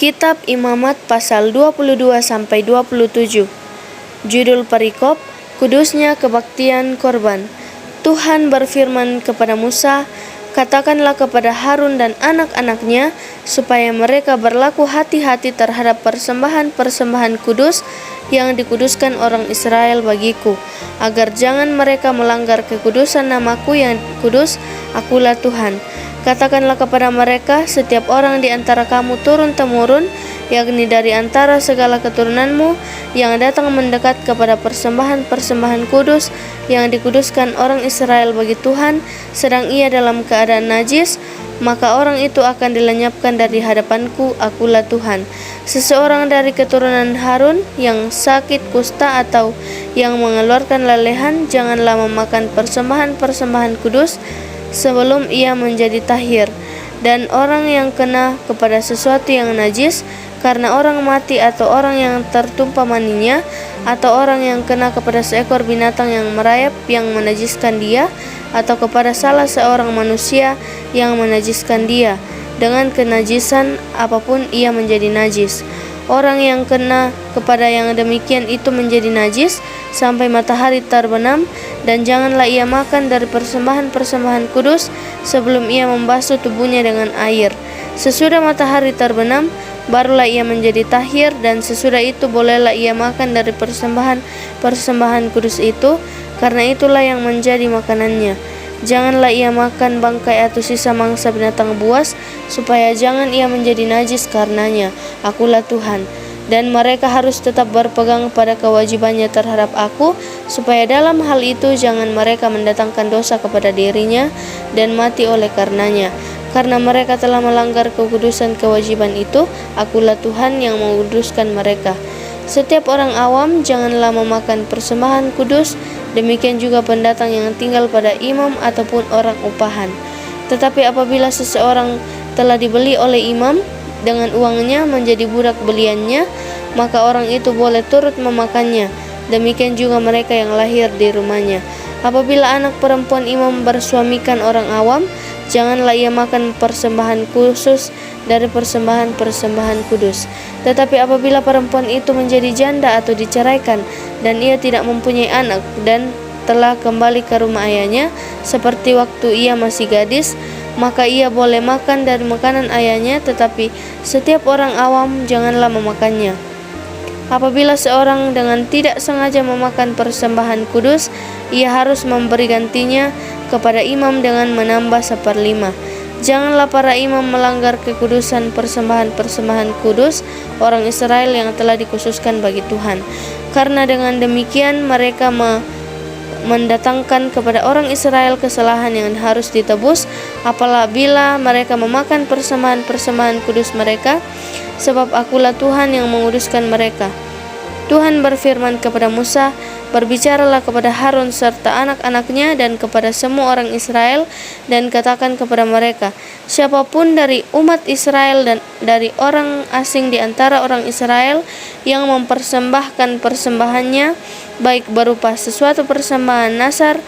Kitab Imamat pasal 22-27. Judul perikop, kudusnya kebaktian korban. Tuhan berfirman kepada Musa, katakanlah kepada Harun dan anak-anaknya, supaya mereka berlaku hati-hati terhadap persembahan-persembahan kudus yang dikuduskan orang Israel bagiku, agar jangan mereka melanggar kekudusan namaku yang kudus. Akulah Tuhan. Katakanlah kepada mereka, setiap orang di antara kamu turun-temurun, yakni dari antara segala keturunanmu, yang datang mendekat kepada persembahan-persembahan kudus yang dikuduskan orang Israel bagi Tuhan, sedang ia dalam keadaan najis, maka orang itu akan dilenyapkan dari hadapanku. Akulah Tuhan. Seseorang dari keturunan Harun yang sakit kusta atau yang mengeluarkan lelehan, janganlah memakan persembahan-persembahan kudus sebelum ia menjadi tahir. Dan orang yang kena kepada sesuatu yang najis, karena orang mati atau orang yang tertumpah maninya, atau orang yang kena kepada seekor binatang yang merayap yang menajiskan dia, atau kepada salah seorang manusia yang menajiskan dia, dengan kenajisan apapun ia menjadi najis. Orang yang kena kepada yang demikian itu menjadi najis sampai matahari terbenam, dan janganlah ia makan dari persembahan-persembahan kudus sebelum ia membasuh tubuhnya dengan air. Sesudah matahari terbenam, barulah ia menjadi tahir, dan sesudah itu bolehlah ia makan dari persembahan-persembahan kudus itu, karena itulah yang menjadi makanannya. Janganlah ia makan bangkai atau sisa mangsa binatang buas, supaya jangan ia menjadi najis karenanya. Akulah Tuhan. Dan mereka harus tetap berpegang pada kewajibannya terhadap aku, supaya dalam hal itu jangan mereka mendatangkan dosa kepada dirinya dan mati oleh karenanya. Karena mereka telah melanggar kekudusan kewajiban itu, akulah Tuhan yang menguduskan mereka. Setiap orang awam janganlah memakan persembahan kudus, demikian juga pendatang yang tinggal pada imam ataupun orang upahan. Tetapi apabila seseorang telah dibeli oleh imam dengan uangnya menjadi budak beliannya, maka orang itu boleh turut memakannya. Demikian juga mereka yang lahir di rumahnya. Apabila anak perempuan imam bersuamikan orang awam, janganlah ia makan persembahan khusus dari persembahan-persembahan kudus. Tetapi apabila perempuan itu menjadi janda atau diceraikan, dan ia tidak mempunyai anak dan telah kembali ke rumah ayahnya seperti waktu ia masih gadis, maka ia boleh makan dari makanan ayahnya, tetapi setiap orang awam janganlah memakannya. Apabila seorang dengan tidak sengaja memakan persembahan kudus, ia harus memberi gantinya kepada imam dengan menambah 1/5. Janganlah para imam melanggar kekudusan persembahan-persembahan kudus orang Israel yang telah dikhususkan bagi Tuhan. Karena dengan demikian mereka mendatangkan kepada orang Israel kesalahan yang harus ditebus apabila mereka memakan persembahan-persembahan kudus mereka, sebab akulah Tuhan yang menguduskan mereka. Tuhan berfirman kepada Musa, berbicaralah kepada Harun serta anak-anaknya dan kepada semua orang Israel, dan katakan kepada mereka, siapapun dari umat Israel dan dari orang asing di antara orang Israel yang mempersembahkan persembahannya, baik berupa sesuatu persembahan nasar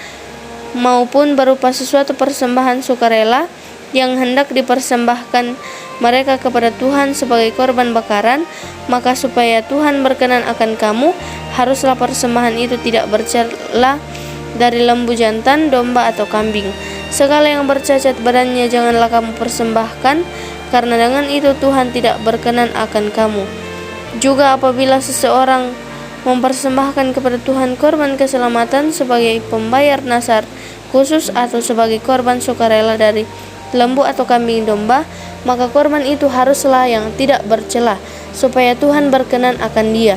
maupun berupa sesuatu persembahan sukarela yang hendak dipersembahkan mereka kepada Tuhan sebagai korban bakaran, maka supaya Tuhan berkenan akan kamu, haruslah persembahan itu tidak bercela dari lembu jantan, domba atau kambing. Segala yang bercacat badannya janganlah kamu persembahkan, karena dengan itu Tuhan tidak berkenan akan kamu. Juga apabila seseorang mempersembahkan kepada Tuhan korban keselamatan sebagai pembayar nasar khusus atau sebagai korban sukarela dari lembu atau kambing domba, maka korban itu haruslah yang tidak bercela, supaya Tuhan berkenan akan dia.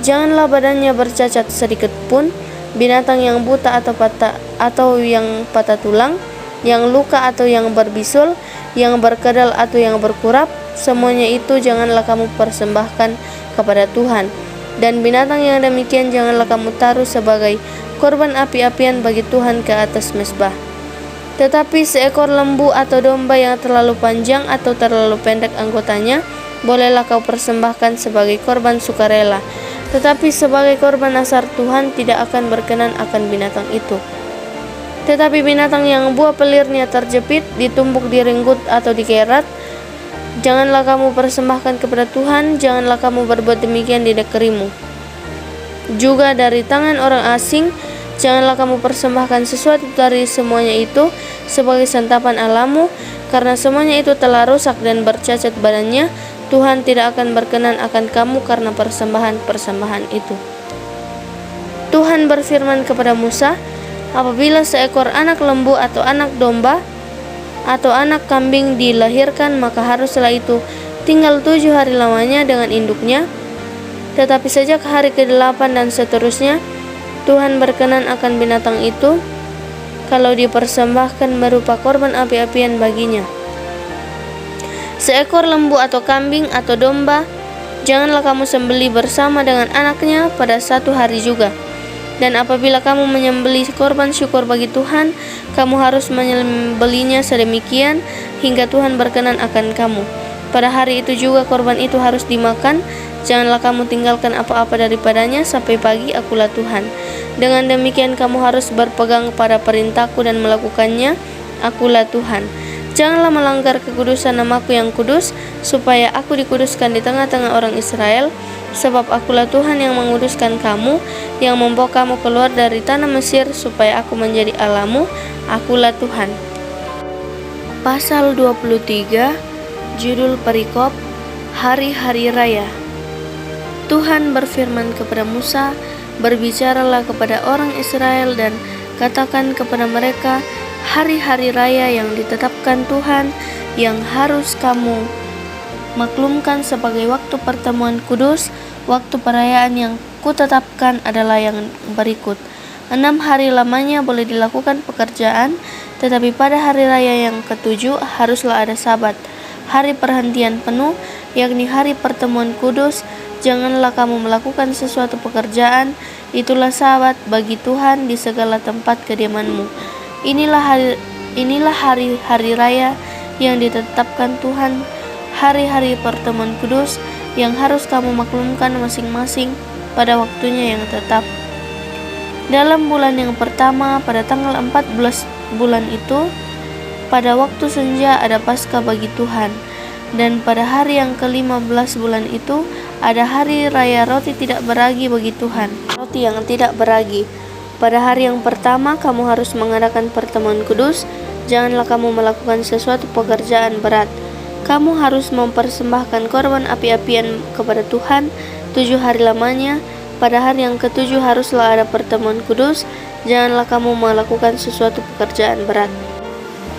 Janganlah badannya bercacat sedikit pun. Binatang yang buta atau yang patah tulang, yang luka atau yang berbisul, yang berkedal atau yang berkurap, semuanya itu janganlah kamu persembahkan kepada Tuhan. Dan binatang yang demikian janganlah kamu taruh sebagai korban api-apian bagi Tuhan ke atas mezbah. Tetapi seekor lembu atau domba yang terlalu panjang atau terlalu pendek anggotanya, bolehlah kau persembahkan sebagai korban sukarela. Tetapi sebagai korban nasar Tuhan tidak akan berkenan akan binatang itu. Tetapi binatang yang buah pelirnya terjepit, ditumbuk di renggut atau dikerat, Janganlah kamu persembahkan kepada Tuhan, janganlah kamu berbuat demikian di negerimu. Juga dari tangan orang asing, janganlah kamu persembahkan sesuatu dari semuanya itu sebagai santapan Allahmu, karena semuanya itu telah rusak dan bercacat badannya. Tuhan tidak akan berkenan akan kamu karena persembahan-persembahan itu. Tuhan berfirman kepada Musa, apabila seekor anak lembu atau anak domba atau anak kambing dilahirkan, maka haruslah itu tinggal 7 hari lamanya dengan induknya. Tetapi sejak hari ke-8 dan seterusnya, Tuhan berkenan akan binatang itu kalau dipersembahkan berupa korban api-apian baginya. Seekor lembu atau kambing atau domba, janganlah kamu sembelih bersama dengan anaknya pada 1 hari juga. Dan apabila kamu menyembelih korban syukur bagi Tuhan, kamu harus menyembelihnya sedemikian hingga Tuhan berkenan akan kamu. Pada hari itu juga korban itu harus dimakan. Janganlah kamu tinggalkan apa-apa daripadanya sampai pagi. Akulah Tuhan. Dengan demikian kamu harus berpegang pada perintahku dan melakukannya. Akulah Tuhan. Janganlah melanggar kekudusan namaku yang kudus, supaya aku dikuduskan di tengah-tengah orang Israel. Sebab akulah Tuhan yang menguduskan kamu, yang membawa kamu keluar dari tanah Mesir, supaya aku menjadi Allahmu. Akulah Tuhan. Pasal 23, judul perikop, Hari-hari Raya. Tuhan berfirman kepada Musa, berbicaralah kepada orang Israel dan katakan kepada mereka, hari-hari raya yang ditetapkan Tuhan yang harus kamu maklumkan sebagai waktu pertemuan kudus. Waktu perayaan yang kutetapkan adalah yang berikut. 6 hari lamanya boleh dilakukan pekerjaan, tetapi pada hari raya yang ke-7 haruslah ada sabat, hari perhentian penuh, yakni hari pertemuan kudus. Janganlah kamu melakukan sesuatu pekerjaan, itulah sabat bagi Tuhan di segala tempat kediamanmu. Inilah hari-hari raya yang ditetapkan Tuhan, hari-hari pertemuan kudus yang harus kamu maklumkan masing-masing pada waktunya yang tetap. Dalam bulan yang pertama, pada tanggal 14 bulan itu, pada waktu senja ada Paskah bagi Tuhan. Dan pada hari yang ke-15 bulan itu, ada hari raya roti tidak beragi bagi Tuhan, roti yang tidak beragi. Pada hari yang pertama kamu harus mengadakan pertemuan kudus. Janganlah kamu melakukan sesuatu pekerjaan berat. Kamu harus mempersembahkan korban api-apian kepada Tuhan 7 hari lamanya. Pada hari yang ke-7 haruslah ada pertemuan kudus. Janganlah kamu melakukan sesuatu pekerjaan berat.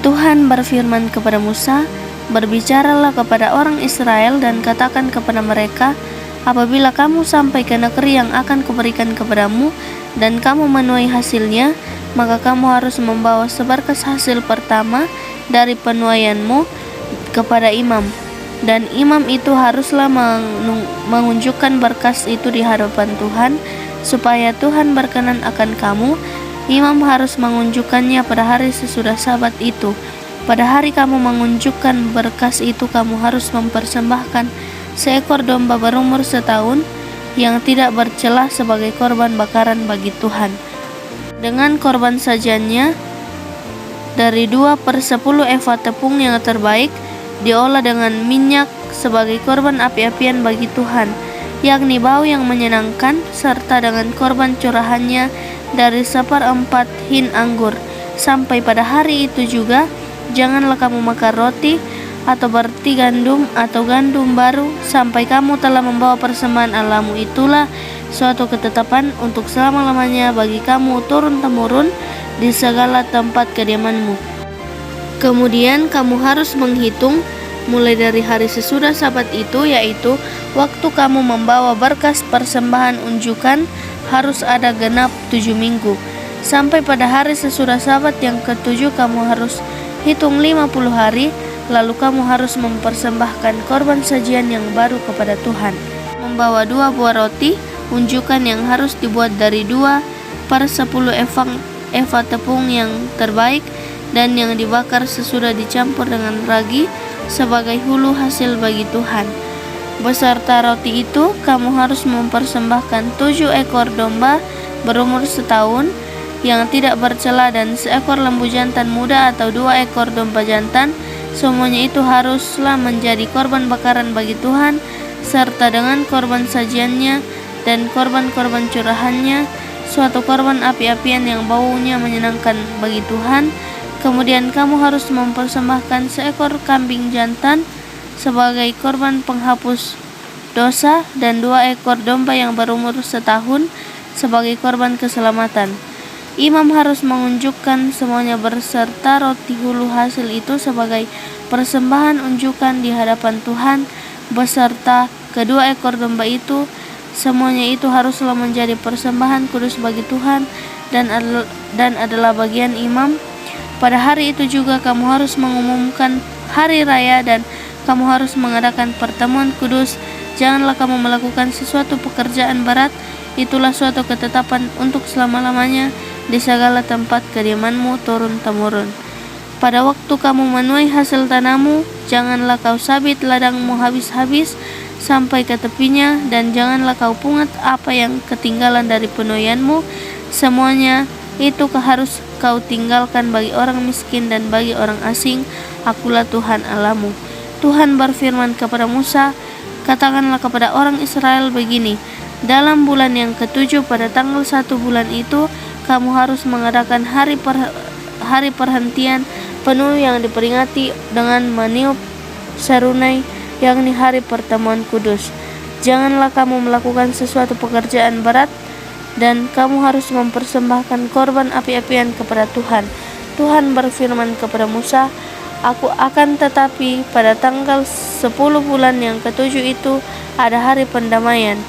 Tuhan berfirman kepada Musa, berbicaralah kepada orang Israel dan katakan kepada mereka, apabila kamu sampai ke negeri yang akan kuberikan kepadamu dan kamu menuai hasilnya, maka kamu harus membawa seberkas hasil pertama dari penuaianmu kepada imam, dan imam itu haruslah menunjukkan berkas itu di hadapan Tuhan, supaya Tuhan berkenan akan kamu. Imam harus menunjukkannya pada hari sesudah sabat itu. Pada hari kamu menunjukkan berkas itu, kamu harus mempersembahkan seekor domba berumur 1 tahun yang tidak bercelah sebagai korban bakaran bagi Tuhan. Dengan korban sajiannya dari 2/10 eva tepung yang terbaik, diolah dengan minyak sebagai korban api-apian bagi Tuhan, yakni bau yang menyenangkan, serta dengan korban curahannya dari 1/4 hin anggur. Sampai pada hari itu juga, janganlah kamu makan roti atau berarti gandum atau gandum baru sampai kamu telah membawa persembahan Allahmu. Itulah suatu ketetapan untuk selama-lamanya bagi kamu turun-temurun di segala tempat kediamanmu. Kemudian kamu harus menghitung mulai dari hari sesudah sabat itu, yaitu waktu kamu membawa berkas persembahan unjukan, harus ada genap 7 minggu. Sampai pada hari sesudah sabat yang ke-7 kamu harus hitung 50 hari, lalu kamu harus mempersembahkan korban sajian yang baru kepada Tuhan. Membawa 2 buah roti unjukan yang harus dibuat dari 2/10 eva tepung yang terbaik dan yang dibakar sesudah dicampur dengan ragi sebagai hulu hasil bagi Tuhan. Beserta roti itu kamu harus mempersembahkan 7 ekor domba berumur 1 tahun yang tidak bercela dan seekor lembu jantan muda atau 2 ekor domba jantan Semuanya itu haruslah menjadi korban bakaran bagi Tuhan, serta dengan korban sajiannya dan korban-korban curahannya, suatu korban api-apian yang baunya menyenangkan bagi Tuhan. Kemudian kamu harus mempersembahkan seekor kambing jantan sebagai korban penghapus dosa dan 2 ekor domba yang berumur setahun sebagai korban keselamatan. Imam harus menunjukkan semuanya beserta roti hulu hasil itu sebagai persembahan unjukan di hadapan Tuhan beserta kedua ekor domba itu. Semuanya itu haruslah menjadi persembahan kudus bagi Tuhan dan adalah bagian imam. Pada hari itu juga kamu harus mengumumkan hari raya dan kamu harus mengadakan pertemuan kudus. Janganlah kamu melakukan sesuatu pekerjaan berat. Itulah suatu ketetapan untuk selama-lamanya di segala tempat kediamanmu turun-temurun. Pada waktu kamu menuai hasil tanahmu, janganlah kau sabit ladangmu habis-habis sampai ke tepinya, dan janganlah kau pungut apa yang ketinggalan dari penuaianmu. Semuanya itu harus kau tinggalkan bagi orang miskin dan bagi orang asing. Akulah Tuhan Allahmu. Tuhan berfirman kepada Musa, katakanlah kepada orang Israel begini, dalam bulan yang ke-7 pada tanggal 1 bulan itu, kamu harus mengadakan hari perhentian penuh yang diperingati dengan meniup serunai, yakni hari pertemuan kudus. Janganlah kamu melakukan sesuatu pekerjaan berat, dan kamu harus mempersembahkan korban api-apian kepada Tuhan. Tuhan berfirman kepada Musa, Aku akan tetapi pada tanggal 10 bulan yang ke-7 itu ada hari pendamaian.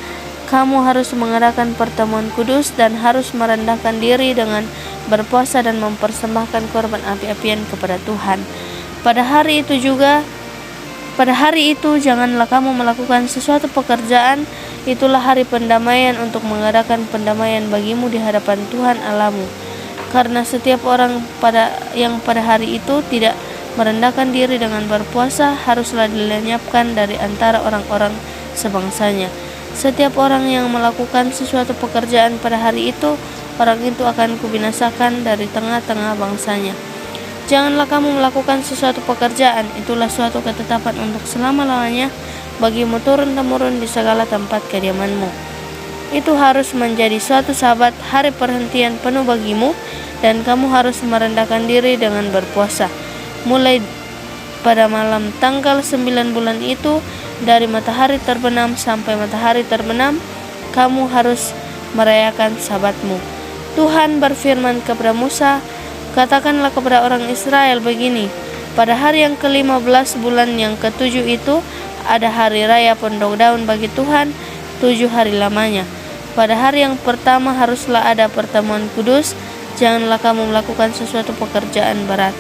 Kamu harus mengadakan pertemuan kudus dan harus merendahkan diri dengan berpuasa dan mempersembahkan korban api-apian kepada Tuhan. Pada hari itu janganlah kamu melakukan sesuatu pekerjaan. Itulah hari pendamaian untuk mengadakan pendamaian bagimu di hadapan Tuhan Allahmu. Karena setiap orang yang pada hari itu tidak merendahkan diri dengan berpuasa haruslah dilenyapkan dari antara orang-orang sebangsanya. Setiap orang yang melakukan sesuatu pekerjaan pada hari itu, orang itu akan kubinasakan dari tengah-tengah bangsanya. Janganlah kamu melakukan sesuatu pekerjaan, itulah suatu ketetapan untuk selama-lamanya bagimu turun-temurun di segala tempat kediamanmu. Itu harus menjadi suatu sabat, hari perhentian penuh bagimu, dan kamu harus merendahkan diri dengan berpuasa. Mulai pada malam tanggal 9 bulan itu, dari matahari terbenam sampai matahari terbenam, kamu harus merayakan sabatmu. Tuhan berfirman kepada Musa, katakanlah kepada orang Israel begini, pada hari yang ke-15 bulan yang ke-7 itu ada hari raya pondok daun bagi Tuhan 7 hari lamanya. Pada hari yang pertama haruslah ada pertemuan kudus. Janganlah kamu melakukan sesuatu pekerjaan berat.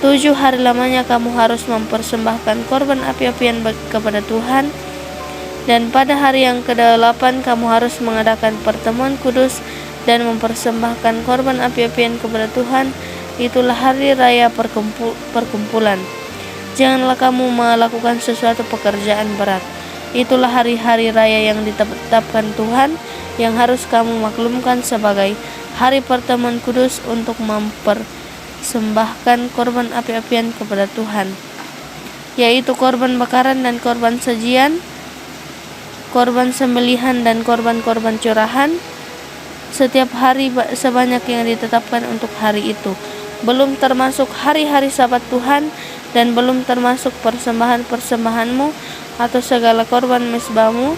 7 hari lamanya kamu harus mempersembahkan korban api-apian kepada Tuhan. Dan pada hari yang ke-8 kamu harus mengadakan pertemuan kudus dan mempersembahkan korban api-apian kepada Tuhan. Itulah hari raya perkumpulan. Janganlah kamu melakukan sesuatu pekerjaan berat. Itulah hari-hari raya yang ditetapkan Tuhan, yang harus kamu maklumkan sebagai hari pertemuan kudus untuk mempersembahkan korban api-apian kepada Tuhan, yaitu korban bakaran dan korban sajian, korban sembelihan dan korban-korban curahan, setiap hari sebanyak yang ditetapkan untuk hari itu, belum termasuk hari-hari Sabat Tuhan, dan belum termasuk persembahan-persembahanmu atau segala korban mezbahmu,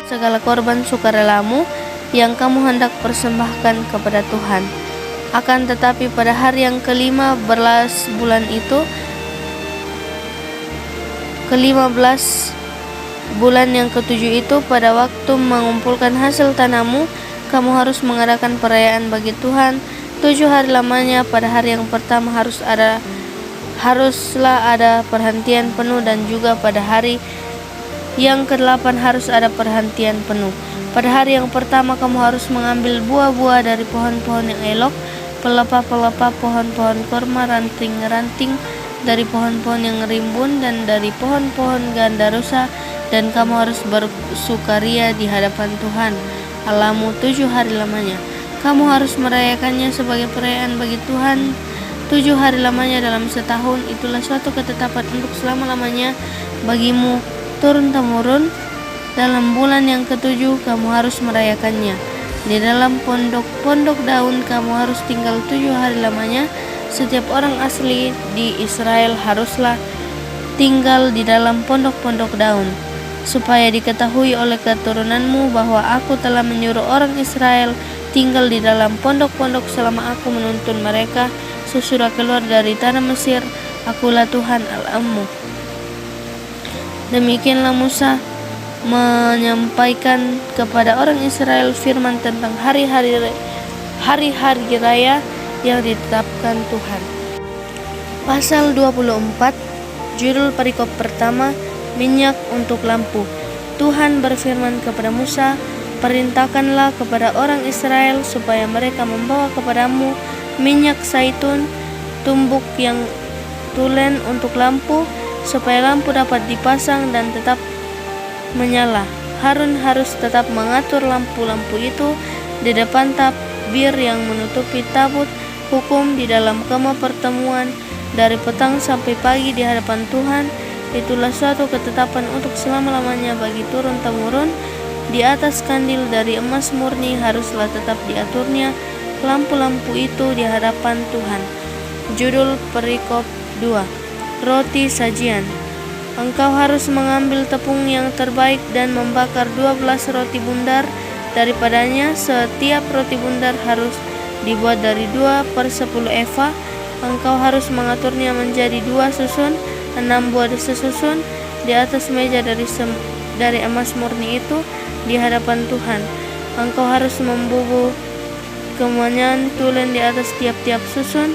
segala korban sukarelamu yang kamu hendak persembahkan kepada Tuhan. Akan tetapi pada hari yang ke-15 bulan itu, ke-15 bulan yang ke-7 itu, pada waktu mengumpulkan hasil tanahmu, kamu harus mengadakan perayaan bagi Tuhan 7 hari lamanya. Pada hari yang pertama haruslah ada perhentian penuh, dan juga pada hari yang ke-8 harus ada perhentian penuh. Pada hari yang pertama kamu harus mengambil buah-buah dari pohon-pohon yang elok, pelepah-pelepah pohon-pohon korma, ranting-ranting dari pohon-pohon yang rimbun, dan dari pohon-pohon gandarusa, dan kamu harus bersukaria di hadapan Tuhan Allahmu 7 hari lamanya. Kamu harus merayakannya sebagai perayaan bagi Tuhan 7 hari lamanya dalam setahun, itulah suatu ketetapan untuk selama-lamanya bagimu turun-temurun. Dalam bulan yang ketujuh kamu harus merayakannya. Di dalam pondok-pondok daun kamu harus tinggal 7 hari lamanya. Setiap orang asli di Israel haruslah tinggal di dalam pondok-pondok daun, supaya diketahui oleh keturunanmu bahwa aku telah menyuruh orang Israel tinggal di dalam pondok-pondok selama aku menuntun mereka sesudah keluar dari tanah Mesir. Akulah Tuhan Allahmu. Demikianlah Musa menyampaikan kepada orang Israel firman tentang hari-hari raya yang ditetapkan Tuhan. Pasal 24, judul perikop pertama, minyak untuk lampu. Tuhan berfirman kepada Musa, perintahkanlah kepada orang Israel supaya mereka membawa kepadamu minyak zaitun tumbuk yang tulen untuk lampu, supaya lampu dapat dipasang dan tetap menyala. Harun harus tetap mengatur lampu-lampu itu di depan tabir yang menutupi tabut hukum di dalam kemah pertemuan dari petang sampai pagi di hadapan Tuhan. Itulah suatu ketetapan untuk selama-lamanya bagi turun-temurun. Di atas kandil dari emas murni haruslah tetap diaturnya lampu-lampu itu di hadapan Tuhan. Judul perikop 2, roti sajian. Engkau harus mengambil tepung yang terbaik dan membakar 12 roti bundar daripadanya. Setiap roti bundar harus dibuat dari 2/10 eva. Engkau harus mengaturnya menjadi 2 susun, 6 buah sesusun di atas meja dari emas murni itu di hadapan Tuhan. Engkau harus membubuh kemenyan tulen di atas tiap-tiap susun.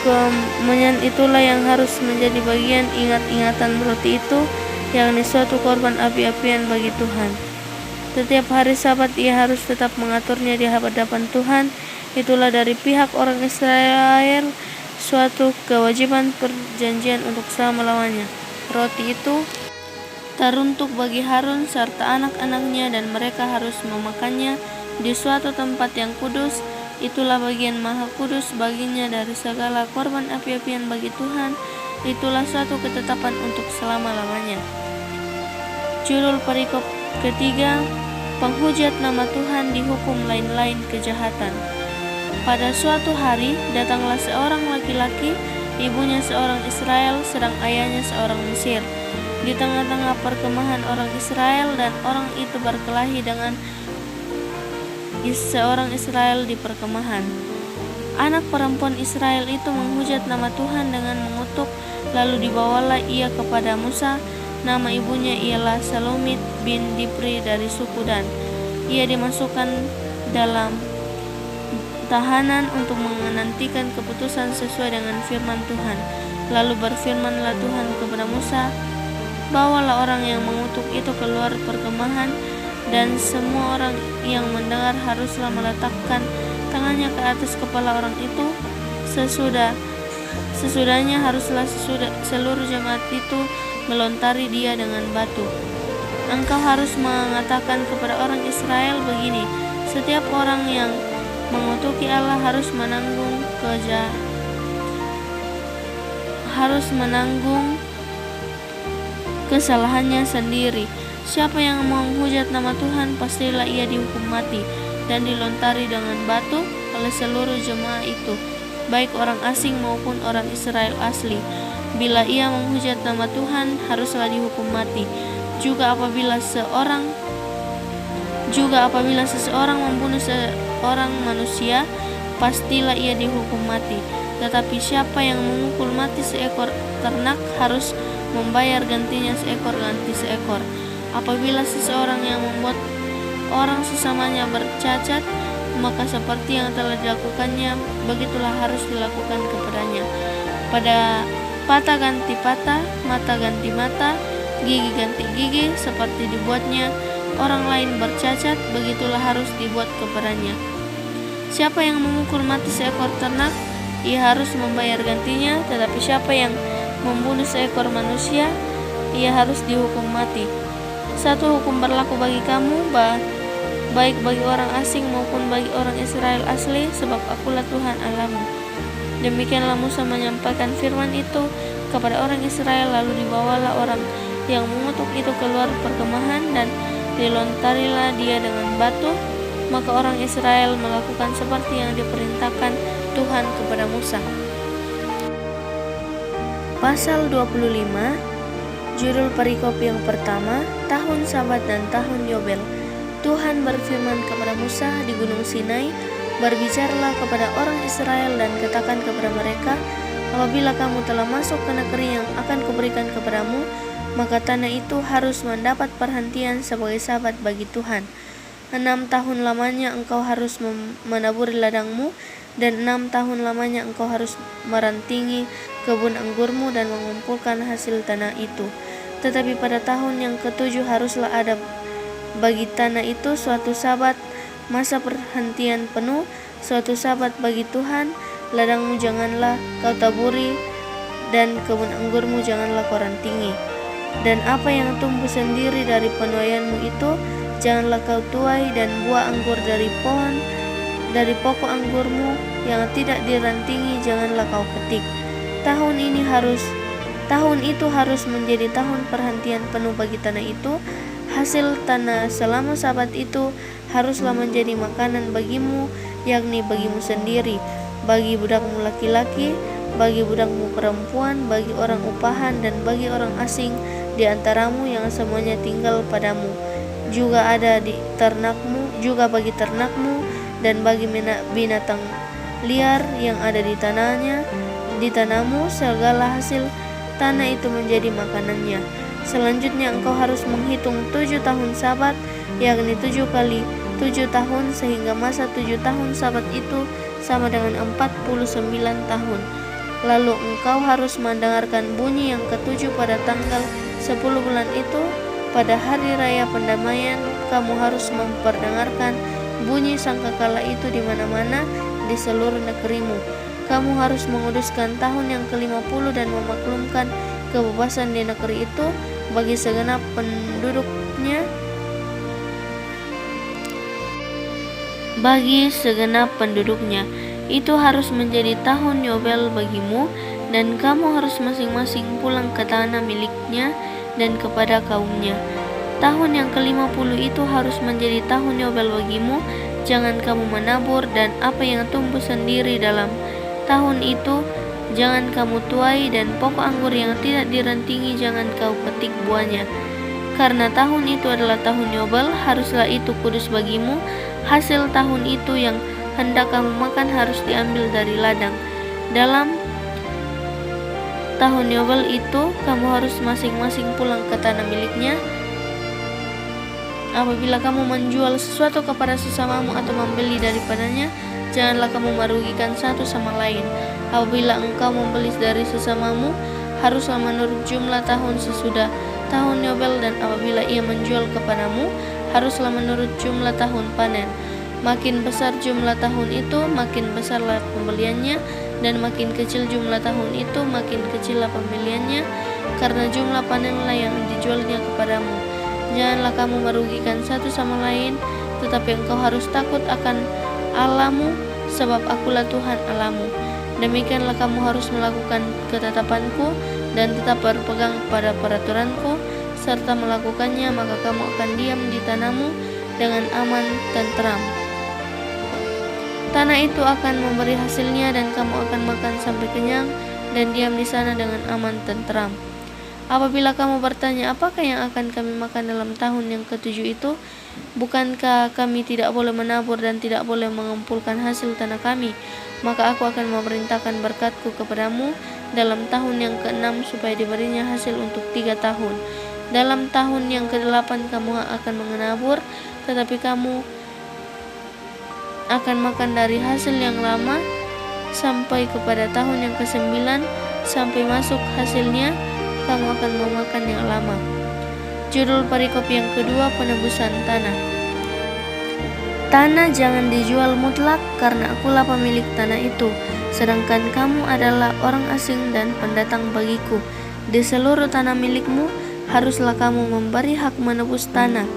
Kemenyan itulah yang harus menjadi bagian ingat-ingatan roti itu, yakni suatu korban api-apian bagi Tuhan. Setiap hari Sabat ia harus tetap mengaturnya di hadapan Tuhan. Itulah dari pihak orang Israel suatu kewajiban perjanjian untuk selama-lamanya. Roti itu teruntuk bagi Harun serta anak-anaknya, dan mereka harus memakannya di suatu tempat yang kudus. Itulah bagian maha kudus baginya dari segala korban api-apian bagi Tuhan. Itulah suatu ketetapan untuk selama-lamanya. Judul perikop ketiga, penghujat nama Tuhan dihukum lain-lain kejahatan. Pada suatu hari datanglah seorang laki-laki, ibunya seorang Israel, sedang ayahnya seorang Mesir. Di tengah-tengah perkemahan orang Israel, dan orang itu berkelahi dengan seorang Israel di perkemahan. Anak perempuan Israel itu menghujat nama Tuhan dengan mengutuk, lalu dibawalah ia kepada Musa. Nama ibunya ialah Salomit bin Dipri dari suku Dan. Ia dimasukkan dalam tahanan untuk menantikan keputusan sesuai dengan firman Tuhan. Lalu berfirmanlah Tuhan kepada Musa, bawalah orang yang mengutuk itu keluar perkemahan, dan semua orang yang mendengar haruslah meletakkan tangannya ke atas kepala orang itu. Sesudahnya haruslah seluruh jemaat itu melontari dia dengan batu. Engkau harus mengatakan kepada orang Israel begini, setiap orang yang mengutuki Allah harus menanggung kesalahannya sendiri. Siapa yang menghujat nama Tuhan, pastilah ia dihukum mati dan dilontari dengan batu oleh seluruh jemaah itu, baik orang asing maupun orang Israel asli. Bila ia menghujat nama Tuhan, haruslah dihukum mati. Juga apabila seseorang membunuh seorang manusia, pastilah ia dihukum mati. Tetapi siapa yang memukul mati seekor ternak harus membayar gantinya seekor ganti seekor. Apabila seseorang yang membuat orang sesamanya bercacat, maka seperti yang telah dilakukannya, begitulah harus dilakukan kepadanya. Pada patah ganti patah, mata ganti mata, gigi ganti gigi, seperti dibuatnya orang lain bercacat, begitulah harus dibuat kepadanya. Siapa yang memukul mati seekor ternak, ia harus membayar gantinya. Tetapi siapa yang membunuh seekor manusia, ia harus dihukum mati. Satu hukum berlaku bagi kamu, baik bagi orang asing maupun bagi orang Israel asli, sebab akulah Tuhan Allahmu. Demikianlah Musa menyampaikan firman itu kepada orang Israel, lalu dibawalah orang yang mengutuk itu keluar perkemahan dan dilontarilah dia dengan batu. Maka orang Israel melakukan seperti yang diperintahkan Tuhan kepada Musa. Pasal 25, judul perikop yang pertama, tahun Sabat dan tahun Yobel. Tuhan berfirman kepada Musa di Gunung Sinai, berbicaralah kepada orang Israel dan katakan kepada mereka, apabila kamu telah masuk ke negeri yang akan kuberikan kepadamu, maka tanah itu harus mendapat perhentian sebagai Sabat bagi Tuhan. 6 tahun lamanya engkau harus menaburi ladangmu, dan 6 tahun lamanya engkau harus merantingi kebun anggurmu dan mengumpulkan hasil tanah itu. Tetapi pada tahun yang ke-7 haruslah ada bagi tanah itu suatu Sabat, masa perhentian penuh, suatu Sabat bagi Tuhan. Ladangmu janganlah kau taburi, dan kebun anggurmu janganlah kau rantingi. Dan apa yang tumbuh sendiri dari penuaianmu itu janganlah kau tuai, dan buah anggur dari pokok anggurmu yang tidak dirantingi janganlah kau petik. Tahun itu harus menjadi tahun perhentian penuh bagi tanah itu. Hasil tanah selama Sabat itu haruslah menjadi makanan bagimu, yakni bagimu sendiri, bagi budakmu laki-laki, bagi budakmu perempuan, bagi orang upahan, dan bagi orang asing di antaramu yang semuanya tinggal padamu. Juga ada di ternakmu, juga bagi ternakmu, dan bagi binatang liar yang ada di tanahmu, segala hasil tanah itu menjadi makanannya. Selanjutnya engkau harus menghitung 7 tahun Sabat, yakni 7 kali 7 tahun, sehingga masa 7 tahun Sabat itu sama dengan 49 tahun. Lalu engkau harus mendengarkan bunyi yang ke-7 pada tanggal 10 bulan itu. Pada hari raya pendamaian kamu harus memperdengarkan bunyi sangkakala itu di mana-mana di seluruh negerimu. Kamu harus menguduskan tahun yang ke-50 dan memaklumkan kebebasan di negeri itu bagi segenap penduduknya. Itu harus menjadi tahun Yobel bagimu, dan kamu harus masing-masing pulang ke tanah miliknya dan kepada kaumnya. Tahun yang ke-50 itu harus menjadi tahun Yobel bagimu. Jangan kamu menabur, dan apa yang tumbuh sendiri dalam tahun itu jangan kamu tuai, dan pokok anggur yang tidak dirantingi jangan kau petik buahnya. Karena tahun itu adalah tahun Yobel, haruslah itu kudus bagimu. Hasil tahun itu yang hendak kamu makan harus diambil dari ladang. Dalam tahun Yobel itu kamu harus masing-masing pulang ke tanah miliknya. Apabila kamu menjual sesuatu kepada sesamamu atau membeli daripadanya, janganlah kamu merugikan satu sama lain. Apabila engkau membeli dari sesamamu, haruslah menurut jumlah tahun sesudah tahun Yobel, dan apabila ia menjual kepadamu, haruslah menurut jumlah tahun panen. Makin besar jumlah tahun itu, makin besarlah pembeliannya, dan makin kecil jumlah tahun itu, makin kecillah pembeliannya, karena jumlah panenlah yang dijualnya kepadamu. Janganlah kamu merugikan satu sama lain, tetapi engkau harus takut akan Allahmu, sebab akulah Tuhan Allahmu. Demikianlah kamu harus melakukan ketetapanku dan tetap berpegang pada peraturanku, serta melakukannya, maka kamu akan diam di tanahmu dengan aman dan tenteram. Tanah itu akan memberi hasilnya, dan kamu akan makan sampai kenyang dan diam di sana dengan aman dan tenteram. Apabila kamu bertanya, apakah yang akan kami makan dalam tahun yang ke-7 itu? Bukankah kami tidak boleh menabur dan tidak boleh mengumpulkan hasil tanah kami? Maka aku akan memerintahkan berkatku kepadamu dalam tahun yang ke-6 supaya diberinya hasil untuk 3 tahun. Dalam tahun yang ke-8 kamu akan menabur, tetapi kamu akan makan dari hasil yang lama sampai kepada tahun yang ke-9. Sampai masuk hasilnya, kamu akan memakan yang lama. Judul perikop yang kedua, penebusan tanah. Tanah jangan dijual mutlak, karena akulah pemilik tanah itu, sedangkan kamu adalah orang asing dan pendatang bagiku. Di seluruh tanah milikmu haruslah kamu memberi hak menebus tanah.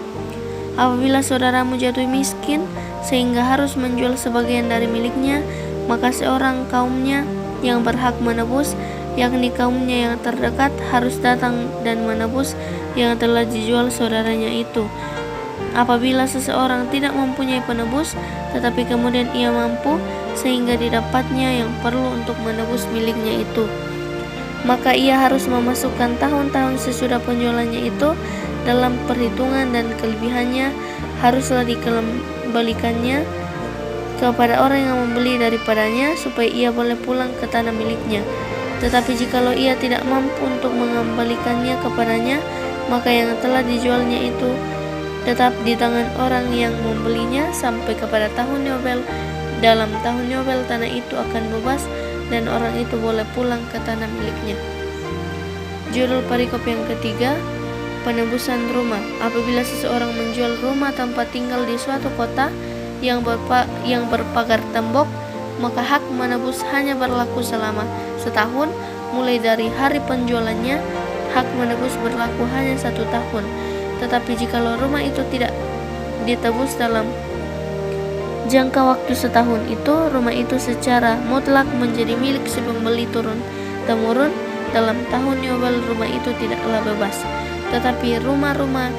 Apabila saudaramu jatuh miskin sehingga harus menjual sebagian dari miliknya, maka seorang kaumnya yang berhak menebus, yakni kaumnya yang terdekat, harus datang dan menebus yang telah dijual saudaranya itu. Apabila seseorang tidak mempunyai penebus, tetapi kemudian ia mampu sehingga didapatnya yang perlu untuk menebus miliknya itu, maka ia harus memasukkan tahun-tahun sesudah penjualannya itu dalam perhitungan, dan kelebihannya haruslah dikembalikannya kepada orang yang membeli daripadanya, supaya ia boleh pulang ke tanah miliknya. Tetapi jikalau ia tidak mampu untuk mengembalikannya kepadanya, maka yang telah dijualnya itu tetap di tangan orang yang membelinya sampai kepada tahun Yobel. Dalam tahun Yobel tanah itu akan bebas dan orang itu boleh pulang ke tanah miliknya. Judul perikop yang ketiga, penebusan rumah. Apabila seseorang menjual rumah tempat tinggal di suatu kota yang berpagar tembok, maka hak menebus hanya berlaku selama setahun mulai dari hari penjualannya. Hak menebus berlaku hanya 1 tahun. Tetapi jikalau rumah itu tidak ditebus dalam jangka waktu setahun itu, rumah itu secara mutlak menjadi milik si pembeli turun-temurun. Dalam tahun Yobel rumah itu tidaklah bebas. Tetapi rumah-rumah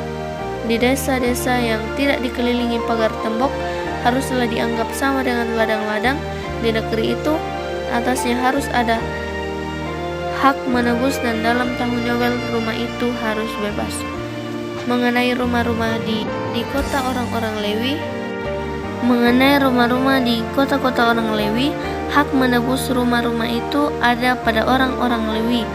di desa-desa yang tidak dikelilingi pagar tembok haruslah dianggap sama dengan ladang-ladang di negeri itu. Atasnya harus ada hak menebus, dan dalam tahun Yobel rumah itu harus bebas. Mengenai rumah-rumah di kota orang-orang Lewi, kota-kota orang Lewi, hak menebus rumah-rumah itu ada pada orang-orang Lewi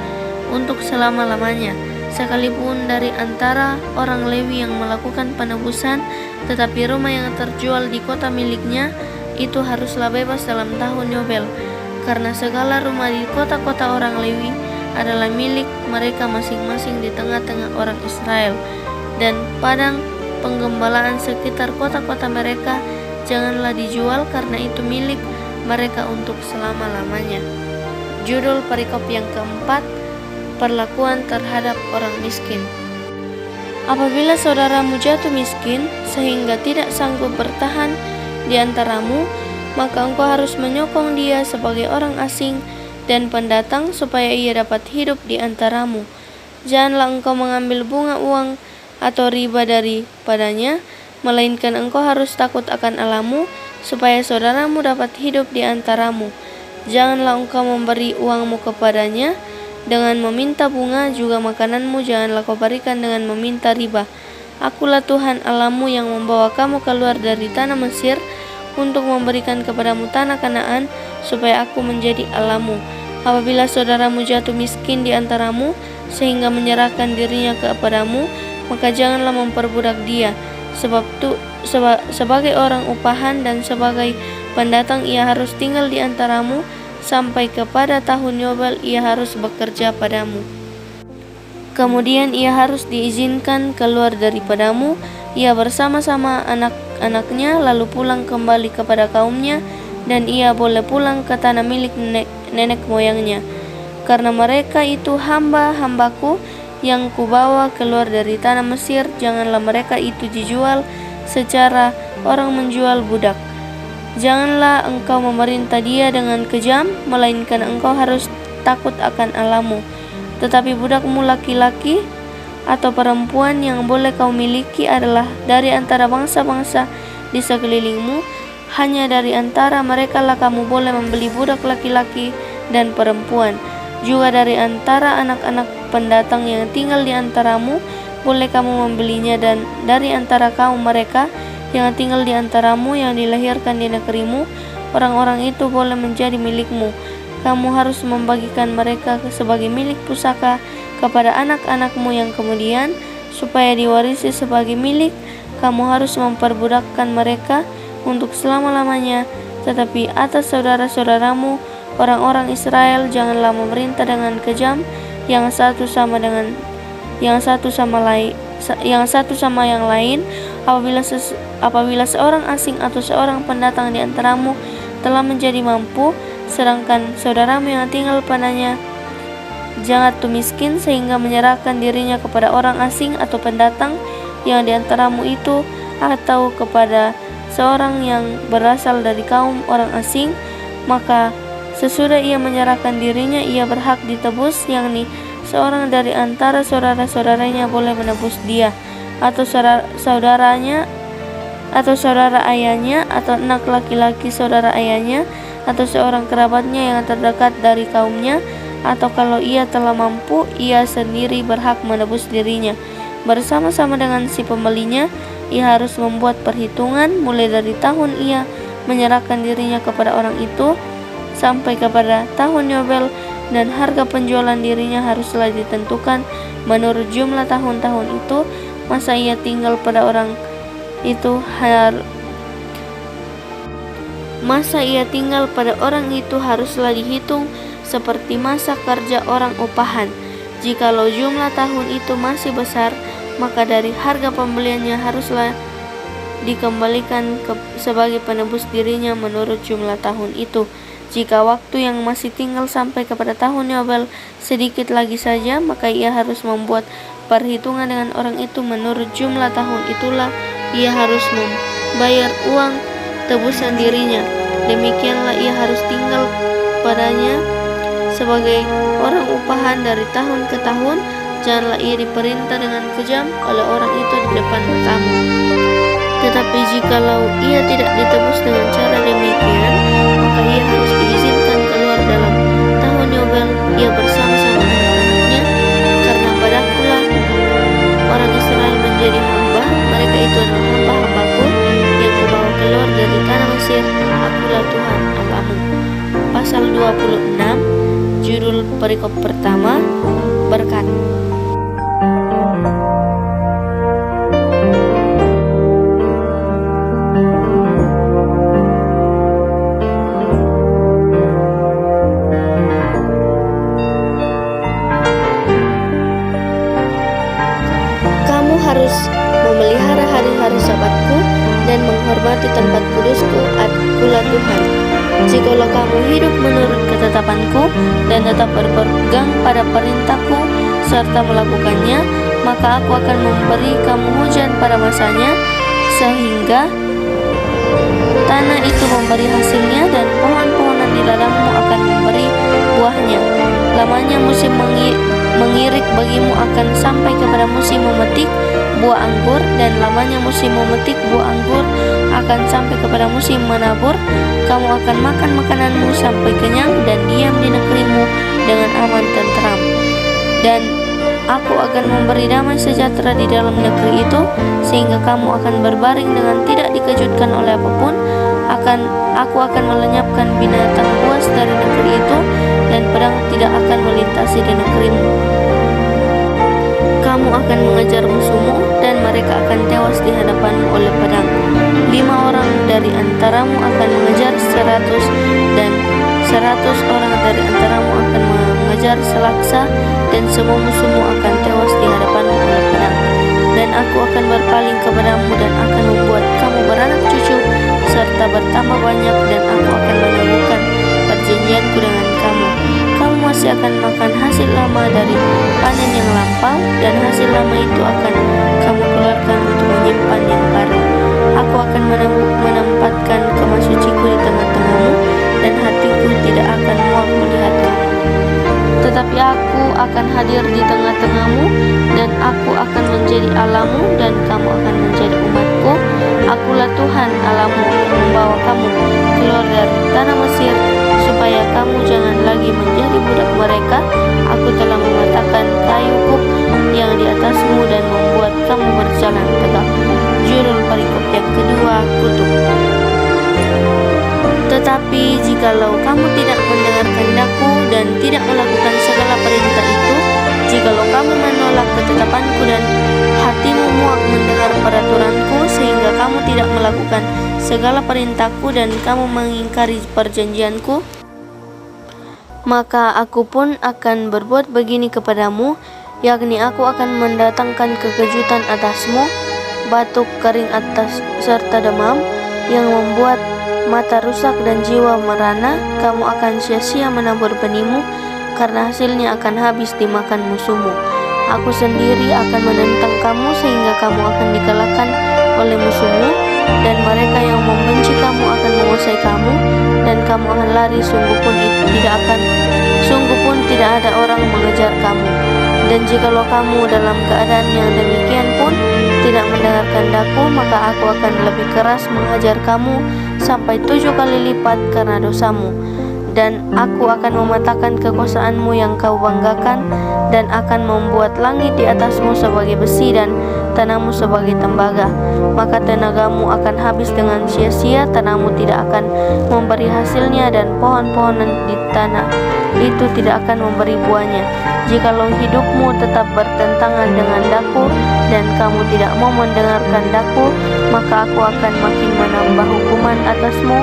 untuk selama-lamanya, sekalipun dari antara orang Lewi yang melakukan penebusan. Tetapi rumah yang terjual di kota miliknya itu haruslah bebas dalam tahun Yobel, karena segala rumah di kota-kota orang Lewi adalah milik mereka masing-masing di tengah-tengah orang Israel. Dan padang penggembalaan sekitar kota-kota mereka janganlah dijual, karena itu milik mereka untuk selama-lamanya. Judul perikop yang keempat, perlakuan terhadap orang miskin. Apabila saudaramu jatuh miskin sehingga tidak sanggup bertahan di antaramu, maka engkau harus menyokong dia sebagai orang asing dan pendatang supaya ia dapat hidup di antaramu. Janganlah engkau mengambil bunga uang atau riba daripadanya, melainkan engkau harus takut akan Allahmu supaya saudaramu dapat hidup di antaramu. Janganlah engkau memberi uangmu kepadanya dengan meminta bunga, juga makananmu janganlah kau berikan dengan meminta riba. Akulah Tuhan Allahmu yang membawa kamu keluar dari tanah Mesir untuk memberikan kepadamu tanah Kanaan, supaya aku menjadi Allahmu. Apabila saudaramu jatuh miskin di antaramu sehingga menyerahkan dirinya kepadamu, maka janganlah memperbudak dia, sebagai orang upahan dan sebagai pendatang ia harus tinggal di antaramu sampai kepada tahun Yobel. Ia harus bekerja padamu. Kemudian ia harus diizinkan keluar daripadamu, ia bersama-sama anak-anaknya, lalu pulang kembali kepada kaumnya, dan ia boleh pulang ke tanah milik nenek moyangnya. Karena mereka itu hamba-hambaku yang kubawa keluar dari tanah Mesir, janganlah mereka itu dijual secara orang menjual budak. Janganlah engkau memerintah dia dengan kejam, melainkan engkau harus takut akan Allahmu. Tetapi budakmu laki-laki atau perempuan yang boleh kau miliki adalah dari antara bangsa-bangsa di sekelilingmu. Hanya dari antara mereka lah kamu boleh membeli budak laki-laki dan perempuan. Juga dari antara anak-anak pendatang yang tinggal di antaramu boleh kamu membelinya, dan dari antara kaum mereka yang tinggal di antaramu yang dilahirkan di negerimu, orang-orang itu boleh menjadi milikmu. Kamu harus membagikan mereka sebagai milik pusaka kepada anak-anakmu yang kemudian, supaya diwarisi sebagai milik. Kamu harus memperbudakkan mereka untuk selama-lamanya. Tetapi atas saudara-saudaramu orang-orang Israel janganlah memerintah dengan kejam yang satu sama yang lain. Apabila seorang asing atau seorang pendatang di antaramu telah menjadi mampu, sedangkan saudaramu yang tinggal padanya jatuh miskin sehingga menyerahkan dirinya kepada orang asing atau pendatang yang di antaramu itu, atau kepada seorang yang berasal dari kaum orang asing, maka Sesudah ia menyerahkan dirinya, ia berhak ditebus, yakni seorang dari antara saudara-saudaranya boleh menebus dia, atau saudaranya, atau saudara ayahnya, atau anak laki-laki saudara ayahnya, atau seorang kerabatnya yang terdekat dari kaumnya, atau kalau ia telah mampu, ia sendiri berhak menebus dirinya. Bersama-sama dengan si pembelinya, ia harus membuat perhitungan mulai dari tahun ia menyerahkan dirinya kepada orang itu sampai kepada tahun Yobel, dan harga penjualan dirinya haruslah ditentukan menurut jumlah tahun-tahun itu. Masa ia tinggal pada orang itu haruslah dihitung seperti masa kerja orang upahan. Jikalau jumlah tahun itu masih besar, maka dari harga pembeliannya haruslah dikembalikan sebagai penebus dirinya menurut jumlah tahun itu. Jika waktu yang masih tinggal sampai kepada tahun Yobel sedikit lagi saja, maka ia harus membuat perhitungan dengan orang itu menurut jumlah tahun itulah ia harus membayar uang tebusan dirinya. Demikianlah ia harus tinggal padanya sebagai orang upahan dari tahun ke tahun. Janganlah ia diperintah dengan kejam oleh orang itu di depan matamu. Tetapi jikalau ia tidak ditebus dengan cara demikian, maka ia harus diizinkan keluar dalam tahun Yobel, ia bersama-sama anak-anaknya, karena padakulah orang Israel menjadi hamba. Mereka itu adalah hamba-hambaku yang kubawa keluar dari tanah Mesir. Akulah Tuhan Allahmu. Pasal 26, judul perikop pertama, berkat. Harus memelihara hari-hari Sabatku dan menghormati tempat kudusku. Akulah Tuhan. Jikalau kamu hidup menurut ketetapanku dan tetap berpegang pada perintahku serta melakukannya, maka aku akan memberi kamu hujan pada masanya, sehingga tanah itu memberi hasilnya dan pohon-pohonan di ladangmu akan memberi buahnya. Lamanya musim mengirik bagimu akan sampai kepada musim memetik buah anggur, dan lamanya musim memetik buah anggur akan sampai kepada musim menabur. Kamu akan makan makananmu sampai kenyang dan diam di negerimu dengan aman tentram. Dan aku akan memberi damai sejahtera di dalam negeri itu, sehingga kamu akan berbaring dengan tidak dikejutkan oleh apapun. Aku akan melenyapkan binatang buas dari negeri itu, dan pedang tidak akan melintasi di negerimu. Kamu akan mengejar musuhmu, dan mereka akan tewas di hadapanmu oleh pedang. 5 orang dari antaramu akan mengejar 100, dan 100 orang dari antaramu akan mengejar selaksa, dan semua musuhmu akan tewas di hadapanmu oleh pedang. Dan aku akan berpaling kepadamu dan akan membuat kamu beranak cucu serta bertambah banyak, dan aku akan meneguhkan perjanjianku dengan kamu. Kamu masih akan makan hasil lama dari panen yang lampau, dan hasil lama itu akan kamu keluarkan untuk menyimpan yang baru. Aku akan menempatkan kemah suciku di tengah-tengahmu, dan hatiku tidak akan muak melihat kamu. Tetapi aku akan hadir di tengah-tengahmu, dan aku akan menjadi Allahmu, dan kamu akan menjadi umatku. Akulah Tuhan Allahmu yang membawa kamu keluar dari tanah Mesir, supaya kamu jangan lagi menjadi budak mereka. Aku telah mematahkan kayu kuk yang di atasmu dan membuat kamu berjalan tegak. Judul perikop yang kedua, kutuk. Tetapi jikalau kamu tidak mendengar kehendakku dan tidak melakukan segala perintah itu, jikalau kamu menolak ketetapanku dan hatimu muak mendengar peraturanku, sehingga kamu tidak melakukan segala perintahku dan kamu mengingkari perjanjianku, maka aku pun akan berbuat begini kepadamu, yakni aku akan mendatangkan kekejutan atasmu, batuk kering atas serta demam yang membuat mata rusak dan jiwa merana. Kamu akan sia-sia menabur benihmu, karena hasilnya akan habis dimakan musuhmu. Aku sendiri akan menentang kamu, sehingga kamu akan dikalahkan oleh musuhmu, dan mereka yang membenci kamu akan menguasai kamu, dan kamu akan lari, sungguh pun tidak ada orang mengejar kamu. Dan jikalau kamu dalam keadaan yang demikian pun tidak mendengarkan daku, maka aku akan lebih keras menghajar kamu sampai 7 kali lipat karena dosamu. Dan aku akan mematahkan kekuasaanmu yang kau banggakan, dan akan membuat langit di atasmu sebagai besi dan tanahmu sebagai tembaga. Maka tenagamu akan habis dengan sia-sia, tanahmu tidak akan memberi hasilnya, dan pohon-pohonan di tanah itu tidak akan memberi buahnya. Jikalau hidupmu tetap bertentangan dengan daku, dan kamu tidak mau mendengarkan daku, maka aku akan makin menambah hukuman atasmu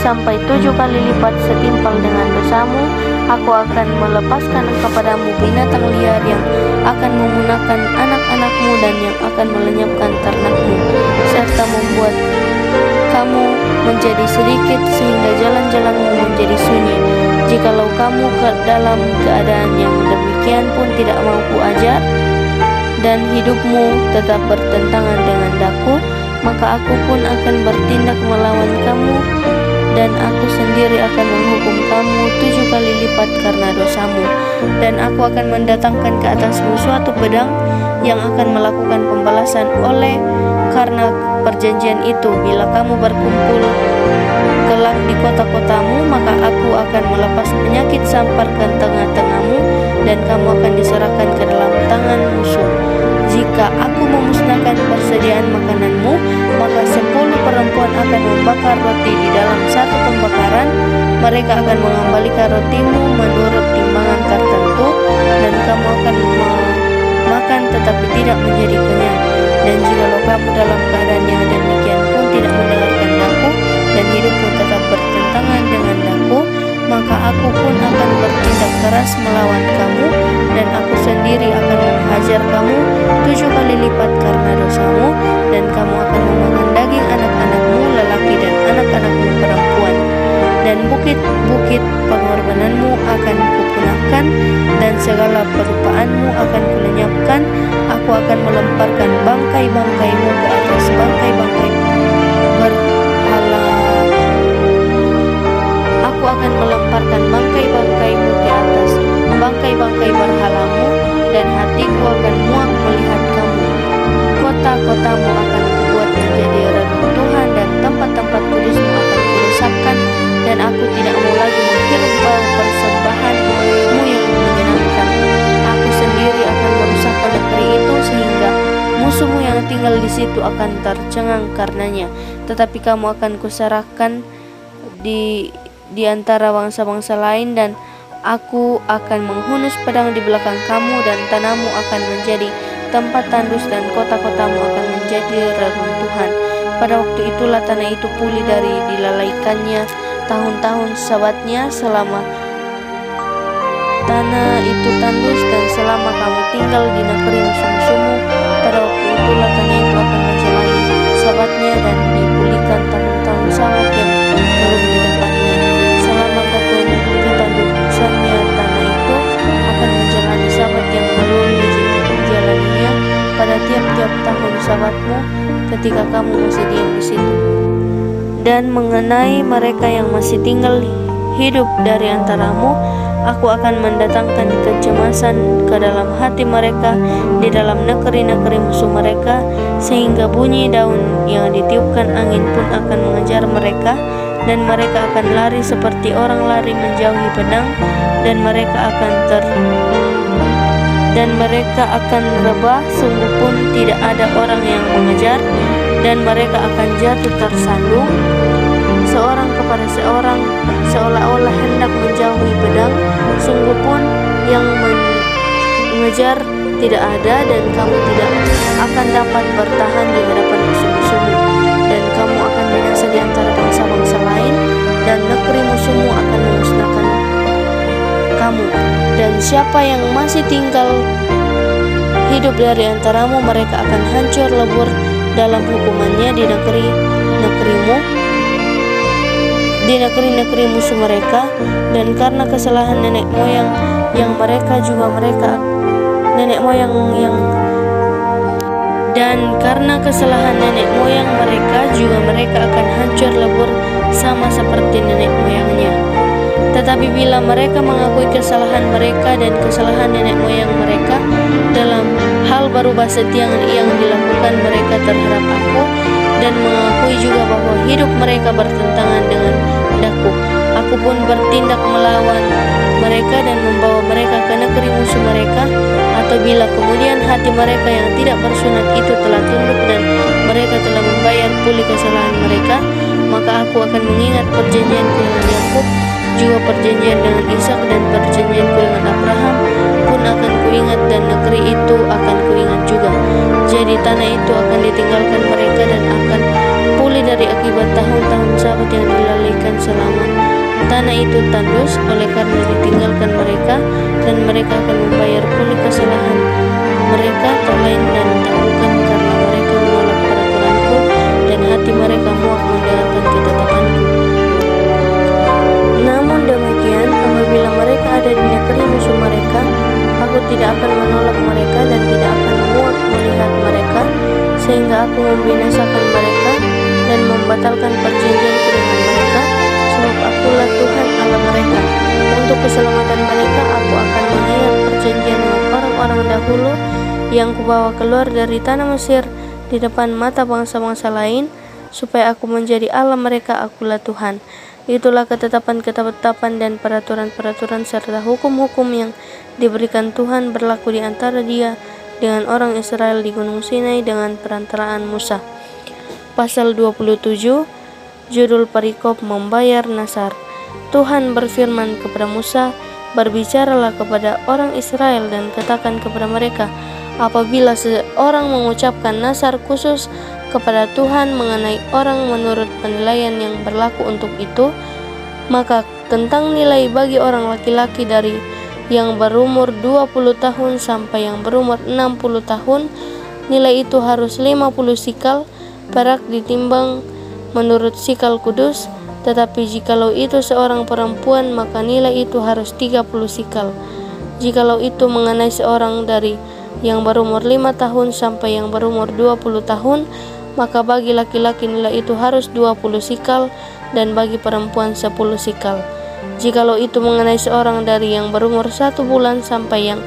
sampai 7 kali lipat setimpal dengan dosamu. Aku akan melepaskan kepadamu binatang liar yang akan memunahkan anak-anakmu dan yang akan melenyapkan ternakmu, serta membuat kamu menjadi sedikit sehingga jalan-jalanmu menjadi sunyi. Jikalau kamu dalam keadaan yang demikian pun tidak mampu ajar, dan hidupmu tetap bertentangan dengan daku, maka aku pun akan bertindak melawan kamu, dan aku sendiri akan menghukum kamu 7 kali lipat karena dosamu. Dan aku akan mendatangkan ke atasmu suatu pedang yang akan melakukan pembalasan oleh karena perjanjian itu. Bila kamu berkumpul kelak di kota-kotamu, maka aku akan melepas penyakit sampar ke tengah-tengahmu, dan kamu akan diserahkan ke dalam tangan musuh. Jika aku memusnahkan persediaan makananmu, maka 10 perempuan akan membakar roti di dalam satu pembakaran. Mereka akan mengembalikan rotimu menurut timbangan tertentu, dan kamu akan makan tetapi tidak menjadi kenyang. Dan jikalau kamu dalam keadaan yang demikian pun tidak mendengarkan daku, dan hidupmu tetap bertentangan dengan daku, maka aku pun akan bertindak keras melawan kamu, dan aku sendiri akan menghajar kamu 7 kali lipat karena dosamu, dan kamu akan memakan daging anak-anakmu lelaki dan anak-anakmu perempuan. Dan bukit-bukit pengorbananmu akan kupunahkan, dan segala perupaanmu akan kulenyapkan. Aku akan melemparkan bangkai-bangkaimu ke atas bangkai-bangkai berhala. Aku akan melemparkan bangkai-bangkaimu ke atas bangkai-bangkai berhalamu, dan hatiku akan muak melihat kamu. Kota-kotamu akan kubuat menjadi reruntuhan, dan tempat-tempat kudusmu akan kurusakkan, dan aku tidak mau lagi mengkirim persembahanmu yang menyenangkan. Aku sendiri akan merusakkan negeri itu, sehingga musuhmu yang tinggal di situ akan tercengang karenanya. Tetapi kamu akan kuserahkan di antara bangsa-bangsa lain, dan aku akan menghunus pedang di belakang kamu, dan tanahmu akan menjadi tempat tandus, dan kota-kotamu akan menjadi reruntuhan. Pada waktu itulah tanah itu pulih dari dilalaikannya tahun-tahun sabatnya, selama tanah itu tandus, dan selama kamu tinggal di negeri musuh-musuhmu. Pada waktu itulah tanah itu akan menjalani sabatnya, dan dipulihkan tahun-tahun sabat yang belum didapatnya. Selama ketandusannya, tanah itu akan menjalani sabat yang belum dijalaninya pada tiap-tiap tahun sabatmu, ketika kamu masih diam di situ. Dan mengenai mereka yang masih tinggal hidup dari antaramu, aku akan mendatangkan kecemasan ke dalam hati mereka di dalam negeri-negeri musuh mereka, sehingga bunyi daun yang ditiupkan angin pun akan mengejar mereka, dan mereka akan lari seperti orang lari menjauhi pedang, dan mereka akan rebah, sungguh pun tidak ada orang yang mengejar, dan mereka akan jatuh tersandung seorang kepada seorang, seolah-olah hendak menjauhi pedang. Sungguh pun yang mengejar tidak ada, dan kamu tidak akan dapat bertahan di hadapan musuh-musuhmu, dan kamu akan binasa di antara bangsa-bangsa lain, dan negeri musuhmu akan memusnahkan kamu. Dan siapa yang masih tinggal hidup dari antaramu, mereka akan hancur lebur dalam hukumannya di negeri musuh mereka. Dan karena kesalahan nenek moyang yang mereka Dan karena kesalahan nenek moyang mereka juga mereka akan hancur lebur sama seperti nenek moyangnya. Tetapi bila mereka mengakui kesalahan mereka dan kesalahan nenek moyang mereka dalam hal berubah setia yang dilakukan mereka terhadap aku, dan mengakui juga bahwa hidup mereka bertentangan dengan hendak-Ku, aku pun bertindak melawan mereka dan membawa mereka ke negeri musuh mereka, atau bila kemudian hati mereka yang tidak bersunat itu telah tunduk dan mereka telah membayar pulih kesalahan mereka, maka aku akan mengingat perjanjianku dengan Yakub, juga perjanjian dengan Ishak dan perjanjianku dengan Abraham pun akan kuingat, dan negeri itu akan kuingat juga. Jadi tanah itu akan ditinggalkan mereka dan akan pulih dari akibat tahun-tahun sabat yang dilalaikan selama tanah itu tandus oleh karena ditinggalkan mereka, dan mereka akan membayar pulih kesalahan mereka terlain dan tak bukan karena mereka menolak peraturanku dan hati mereka muak mendengarkan ketetapanku. Namun demikian, apabila mereka ada di negeri musuh mereka, aku tidak akan menolak mereka dan tidak akan muak melihat mereka, sehingga aku membinasakan mereka dan membatalkan perjanjianku dengan mereka, sebab akulah Tuhan Allah mereka. Untuk keselamatan mereka, aku akan mengingat perjanjian dengan orang-orang dahulu yang kubawa keluar dari tanah Mesir di depan mata bangsa-bangsa lain, supaya aku menjadi Allah mereka. Akulah Tuhan. Itulah ketetapan-ketetapan dan peraturan-peraturan serta hukum-hukum yang diberikan Tuhan berlaku di antara Dia dengan orang Israel di Gunung Sinai dengan perantaraan Musa. Pasal 27, judul perikop membayar nasar. Tuhan berfirman kepada Musa, berbicaralah kepada orang Israel dan katakan kepada mereka, apabila seorang mengucapkan nasar khusus kepada Tuhan mengenai orang menurut penilaian yang berlaku untuk itu, maka tentang nilai bagi orang laki-laki dari yang berumur 20 tahun sampai yang berumur 60 tahun, nilai itu harus 50 sikal perak ditimbang menurut sikal kudus. Tetapi jikalau itu seorang perempuan, maka nilai itu harus 30 sikal. Jikalau itu mengenai seorang dari yang berumur 5 tahun sampai yang berumur 20 tahun, maka bagi laki-laki nilai itu harus 20 sikal, dan bagi perempuan 10 sikal. Jikalau itu mengenai seorang dari yang berumur 1 bulan sampai yang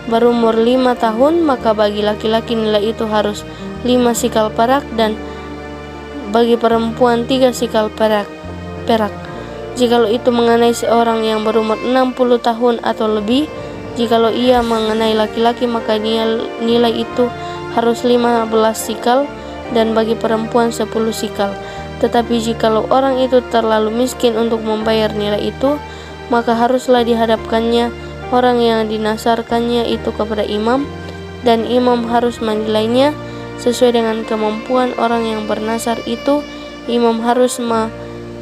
berumur 5 tahun, maka bagi laki-laki nilai itu harus 5 sikal perak, dan bagi perempuan 3 sikal perak. Jikalau itu mengenai seorang yang berumur 60 tahun atau lebih, jikalau ia mengenai laki-laki, maka nilai itu harus 15 sikal, dan bagi perempuan 10 sikal. Tetapi jikalau orang itu terlalu miskin untuk membayar nilai itu, maka haruslah dihadapkannya orang yang dinasarkannya itu kepada imam, dan imam harus menilainya sesuai dengan kemampuan orang yang bernasar itu. Imam harus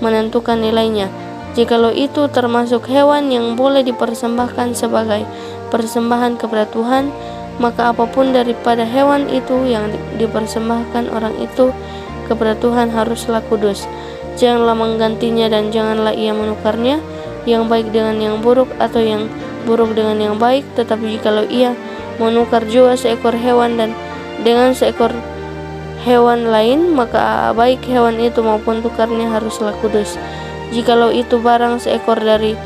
menentukan nilainya. Jikalau itu termasuk hewan yang boleh dipersembahkan sebagai persembahan kepada Tuhan, maka apapun daripada hewan itu yang dipersembahkan orang itu kepada Tuhan haruslah kudus. Janganlah menggantinya dan janganlah ia menukarnya, yang baik dengan yang buruk atau yang buruk dengan yang baik. Tetapi jikalau ia menukar juga seekor hewan dan dengan seekor hewan lain, maka baik hewan itu maupun tukarnya haruslah kudus. Jikalau itu barang seekor dari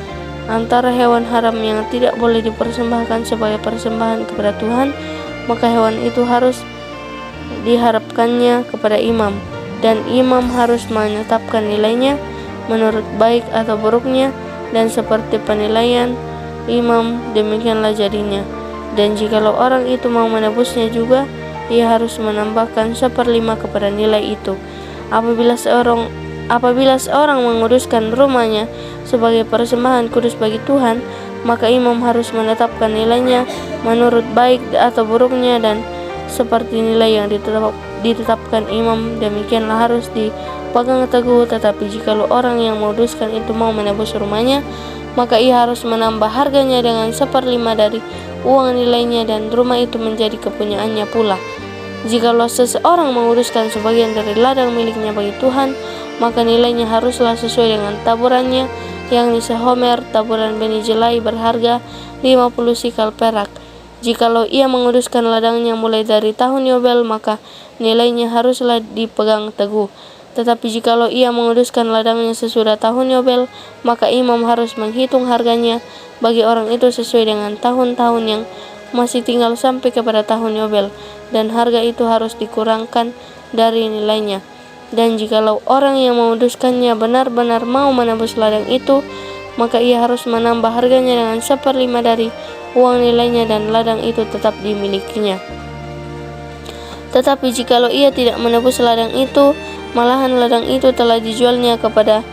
antara hewan haram yang tidak boleh dipersembahkan sebagai persembahan kepada Tuhan, maka hewan itu harus diharapkannya kepada imam, dan imam harus menetapkan nilainya menurut baik atau buruknya, dan seperti penilaian imam demikianlah jadinya. Dan jikalau orang itu mau menebusnya juga, ia harus menambahkan 1/5 kepada nilai itu. Apabila seorang menguduskan rumahnya sebagai persembahan kudus bagi Tuhan, maka imam harus menetapkan nilainya menurut baik atau buruknya, dan seperti nilai yang ditetapkan imam demikianlah harus dipegang teguh. Tetapi jikalau orang yang menguduskan itu mau menebus rumahnya, maka ia harus menambah harganya dengan 1/5 dari uang nilainya, dan rumah itu menjadi kepunyaannya pula. Jikalau seseorang menguruskan sebagian dari ladang miliknya bagi Tuhan, maka nilainya haruslah sesuai dengan taburannya, yang sehomer taburan benih jelai berharga 50 sikal perak. Jikalau ia menguduskan ladangnya mulai dari tahun Yobel, maka nilainya haruslah dipegang teguh. Tetapi jikalau ia menguduskan ladangnya sesudah tahun Yobel, maka imam harus menghitung harganya bagi orang itu sesuai dengan tahun-tahun yang masih tinggal sampai kepada tahun Yobel, dan harga itu harus dikurangkan dari nilainya. Dan jikalau orang yang menguduskannya benar-benar mau menebus ladang itu, maka ia harus menambah harganya dengan 1/5 dari uang nilainya, dan ladang itu tetap dimilikinya. Tetapi jikalau ia tidak menebus ladang itu, malahan ladang itu telah dijualnya kepada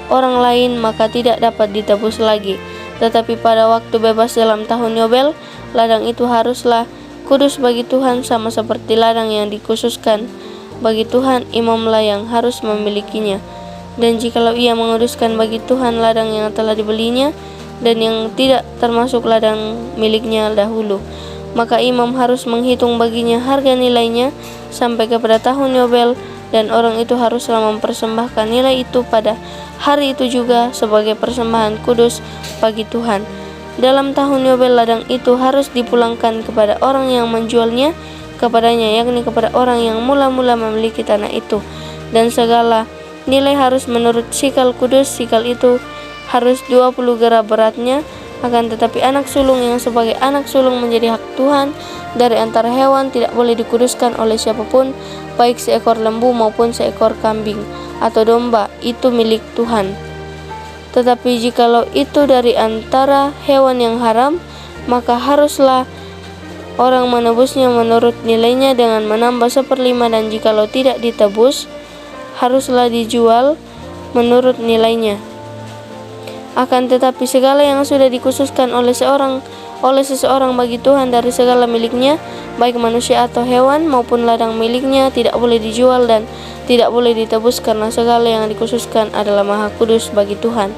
orang lain, maka tidak dapat ditebus lagi. Tetapi pada waktu bebas dalam tahun Yobel, ladang itu haruslah kudus bagi Tuhan, sama seperti ladang yang dikhususkan bagi Tuhan, imamlah yang harus memilikinya. Dan jikalau ia menguduskan bagi Tuhan ladang yang telah dibelinya dan yang tidak termasuk ladang miliknya dahulu, maka imam harus menghitung baginya harga nilainya sampai kepada tahun Yobel, dan orang itu haruslah mempersembahkan nilai itu pada hari itu juga sebagai persembahan kudus bagi Tuhan. Dalam tahun Yobel, ladang itu harus dipulangkan kepada orang yang menjualnya kepadanya, yakni kepada orang yang mula-mula memiliki tanah itu, dan segala nilai harus menurut sikal kudus. Sikal itu harus 20 gera beratnya. Akan tetapi anak sulung yang sebagai anak sulung menjadi hak Tuhan dari antara hewan tidak boleh dikuduskan oleh siapapun, baik seekor lembu maupun seekor kambing atau domba, itu milik Tuhan. Tetapi jikalau itu dari antara hewan yang haram, maka haruslah orang menebusnya menurut nilainya dengan menambah 1/5, dan jikalau tidak ditebus, haruslah dijual menurut nilainya. Akan tetapi segala yang sudah dikhususkan oleh seseorang bagi Tuhan dari segala miliknya, baik manusia atau hewan maupun ladang miliknya, tidak boleh dijual dan tidak boleh ditebus, karena segala yang dikhususkan adalah maha kudus bagi Tuhan.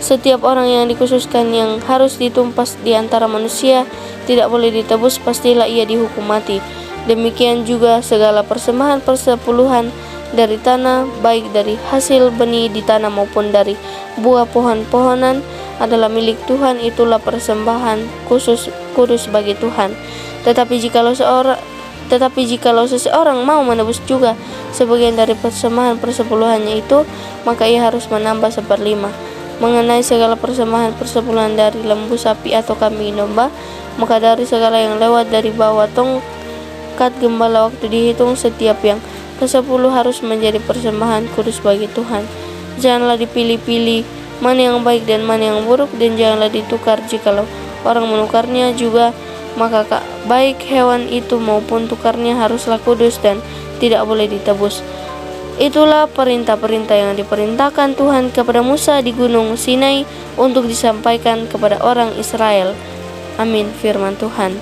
Setiap orang yang dikhususkan yang harus ditumpas di antara manusia tidak boleh ditebus, pastilah ia dihukum mati. Demikian juga segala persembahan persepuluhan dari tanah, baik dari hasil benih di tanah maupun dari buah pohon-pohonan, adalah milik Tuhan, itulah persembahan kudus bagi Tuhan. Tetapi jikalau seseorang mau menebus juga sebagian dari persembahan persepuluhannya itu, maka ia harus menambah 1/5. Mengenai segala persembahan persepuluhan dari lembu, sapi atau kambing domba, maka dari segala yang lewat dari bawah tongkat gembala waktu dihitung, setiap yang ke-10 harus menjadi persembahan kudus bagi Tuhan. Janganlah dipilih-pilih mana yang baik dan mana yang buruk, dan janganlah ditukar. Jikalau orang menukarnya juga, maka baik hewan itu maupun tukarnya haruslah kudus dan tidak boleh ditebus. Itulah perintah-perintah yang diperintahkan Tuhan kepada Musa di Gunung Sinai untuk disampaikan kepada orang Israel. Amin. Firman Tuhan.